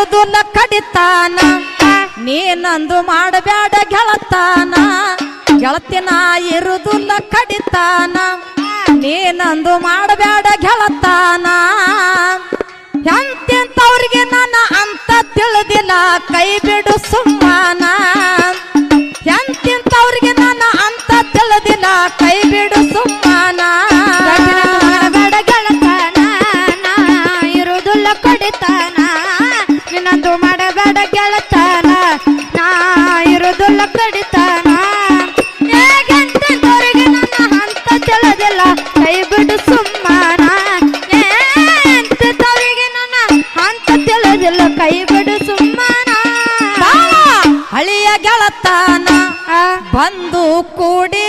ಇರುದುಲ್ಲ ಕಡಿತಾನ ನೀನಂದು ಮಾಡಬೇಡ ಗೆಳತಾನ ಗೆಳತಿನ ಇರುದುಲ್ಲ ಕಡಿತಾನ ನೀನಂದು ಮಾಡಬೇಡ ಗೆಳತಾನ ಎಂತೆಂತವ್ರಿಗೆ ನನ್ನ ಅಂತ ತಿಳಿದಿಲ್ಲ ಕೈ ಬಿಡು ಸುಮ್ಮನ ಎಂತೆಂತವ್ರಿಗೆ ನನ್ನ ಅಂತ ತಿಳಿದಿಲ್ಲ ಕೈ ಬಿಡು ಸುಮ್ಮನ ಮಾಡಬೇಡ ಗೆಳತಾನ ನಾ ಇರುವುದಿಲ್ಲ ಕಡಿತಾನ ನಿನ್ನಂದು ಮಾಡಬೇಡ ಗೆಳತಾನ ನಾ ಇರುವುದಿಲ್ಲ ಕಡಿತಾನ ಹೇಗೆಂತವರಿಗೆ ನನ್ನ ಅಂತ ತಿಳಿದಿಲ್ಲ ಕೈ ಬಿಡು ಸುಮ್ಮನ ಎಂತವರಿಗೆ ನನ್ನ ಅಂತ ತಿಳಿದಿಲ್ಲ ಕೈ ಬಿಡು ಸುಮ್ಮನ ಹಳಿಯ ಗೆಳತಾನ ಬಂದು ಕೂಡಿ